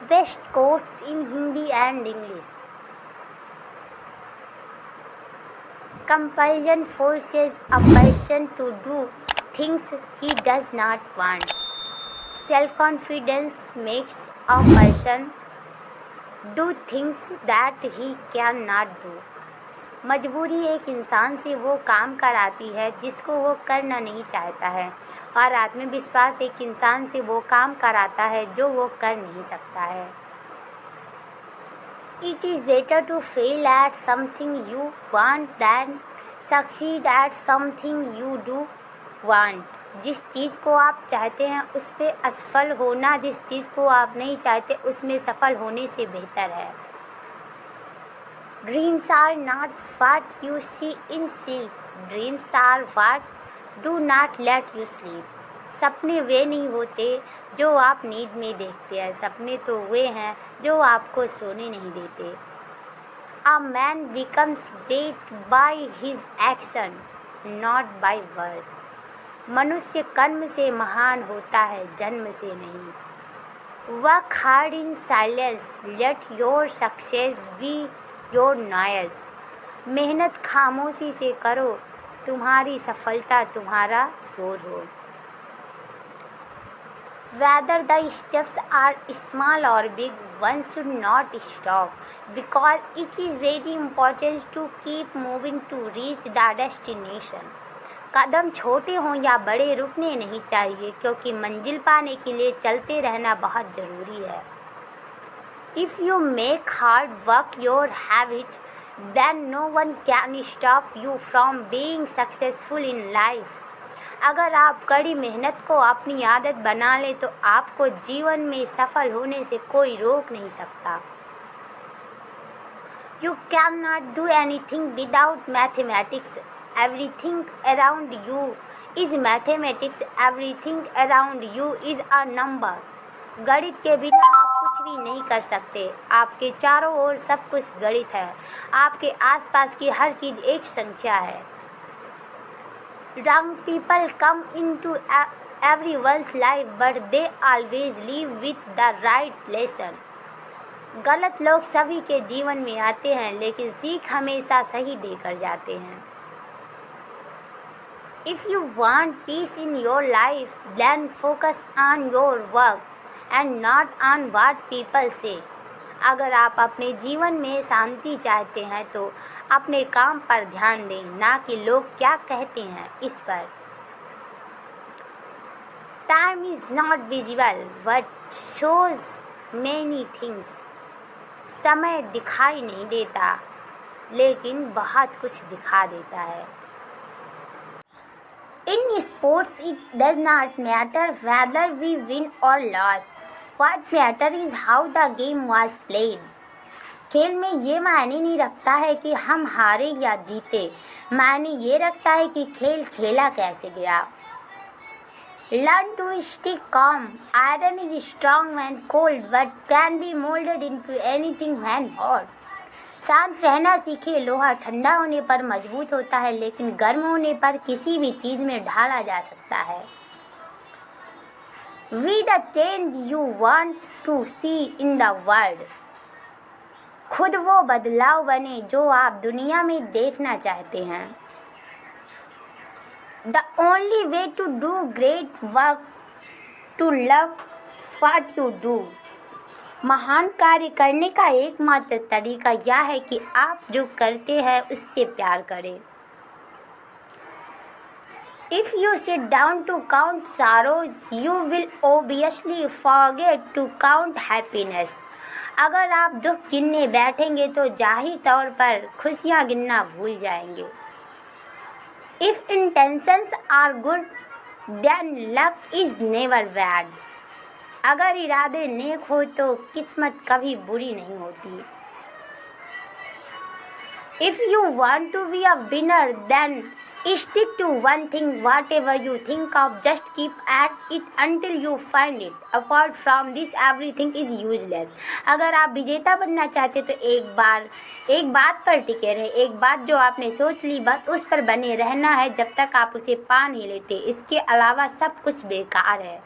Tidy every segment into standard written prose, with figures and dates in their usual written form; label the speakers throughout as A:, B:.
A: Best quotes in Hindi and English. Compulsion forces a person to do things he does not want. Self-confidence makes a person do things that he cannot do. मजबूरी एक इंसान से वो काम कराती है जिसको वो करना नहीं चाहता है, और आत्मविश्वास एक इंसान से वो काम कराता है जो वो कर नहीं सकता है. It is better to fail at something you want than succeed at something you do want. जिस चीज़ को आप चाहते हैं उस पे असफल होना जिस चीज़ को आप नहीं चाहते उसमें सफल होने से बेहतर है. Dreams are not what you see in sleep. Dreams are what do not let you sleep. सपने वे नहीं होते जो आप नींद में देखते हैं, सपने तो वे हैं जो आपको सोने नहीं देते. A man becomes great by his action, not by word. मनुष्य कर्म से महान होता है, जन्म से नहीं. Work hard in silence. Let your success be your noise. मेहनत खामोशी से करो, तुम्हारी सफलता तुम्हारा शोर हो. Whether the steps are small or big, one should not stop because it is very important to keep moving to reach the destination. कदम छोटे हों या बड़े रुकने नहीं चाहिए क्योंकि मंजिल पाने के लिए चलते रहना बहुत ज़रूरी है. If you make hard work your habit, then no one can stop you from being successful in life. अगर आप कड़ी मेहनत को अपनी आदत बना लें तो आपको जीवन में सफल होने से कोई रोक नहीं सकता. You cannot do anything without mathematics. Everything around you is mathematics. Everything around you is a number. गणित के बिना आप कुछ भी नहीं कर सकते. आपके चारों ओर सब कुछ गणित है. आपके आसपास की हर चीज़ एक संख्या है. Wrong people come into everyone's life, but they always leave with the right lesson. गलत लोग सभी के जीवन में आते हैं लेकिन सीख हमेशा सही देकर जाते हैं. If you want peace in your life, then focus on your work and not on what people say. अगर आप अपने जीवन में शांति चाहते हैं तो अपने काम पर ध्यान दें, ना कि लोग क्या कहते हैं इस पर. Time is not visible but shows many things. समय दिखाई नहीं देता लेकिन बहुत कुछ दिखा देता है. In sports, it does not matter whether we win or lose. What matters is how the game was played. खेल में ये मायने नहीं रखता है कि हम हारे या जीते, मायने ये रखता है कि खेल खेला कैसे गया. Learn to stay calm. Iron is strong when cold, but can be molded into anything when hot. शांत रहना सीखे. लोहा ठंडा होने पर मजबूत होता है लेकिन गर्म होने पर किसी भी चीज़ में ढाला जा सकता है. Be the change you want to see in the world. खुद वो बदलाव बने जो आप दुनिया में देखना चाहते हैं. The only way to do great work to love what you do. महान कार्य करने का एकमात्र तरीका यह है कि आप जो करते हैं उससे प्यार करें. If you sit down to count sorrows, you will obviously forget to count happiness. अगर आप दुख गिनने बैठेंगे तो जाहिर तौर पर खुशियाँ गिनना भूल जाएंगे. If intentions are good, then luck is never bad. अगर इरादे नेक हो तो किस्मत कभी बुरी नहीं होती. If you want to be a winner, then stick to one thing. Whatever you think of, just keep at it until you find it. Apart from this, everything is useless. अगर आप विजेता बनना चाहते तो एक बात पर टिके रहे. एक बात जो आपने सोच ली बस उस पर बने रहना है जब तक आप उसे पा नहीं लेते. इसके अलावा सब कुछ बेकार है.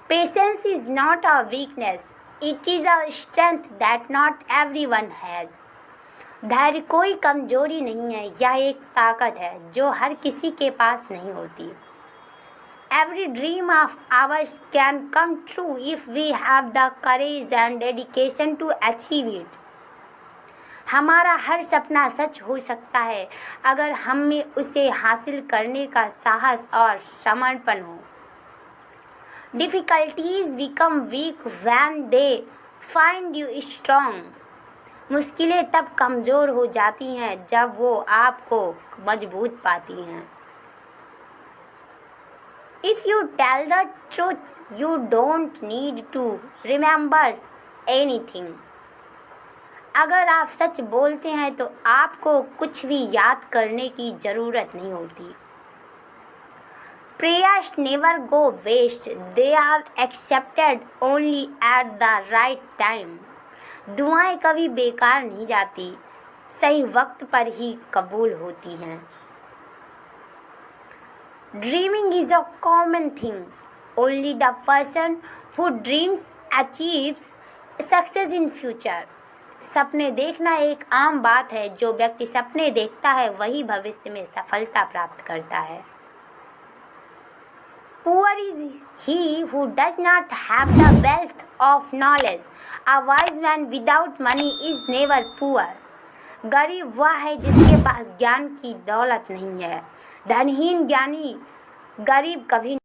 A: Patience is not a weakness. It is a strength that not everyone has. धैर्य कोई कमजोरी नहीं है, यह एक ताकत है जो हर किसी के पास नहीं होती. Every dream of ours can come true if we have the courage and dedication to achieve it. हमारा हर सपना सच हो सकता है अगर हम में उसे हासिल करने का साहस और समर्पण हो. Difficulties become weak when they find you strong. मुश्किलें तब कमज़ोर हो जाती हैं जब वो आपको मजबूत पाती हैं. If you tell the truth, you don't need to remember anything. अगर आप सच बोलते हैं तो आपको कुछ भी याद करने की ज़रूरत नहीं होती. Prayers never go waste. They are accepted only at the right time. दुआएं कभी बेकार नहीं जाती, सही वक्त पर ही कबूल होती हैं. Dreaming is a common thing. Only the person who dreams achieves success in future. सपने देखना एक आम बात है. जो व्यक्ति सपने देखता है वही भविष्य में सफलता प्राप्त करता है. Poor is he who does not have the wealth of knowledge. A wise man without money is never poor. गरीब वह है जिसके पास ज्ञान की दौलत नहीं है. धनहीन ज्ञानी गरीब कभी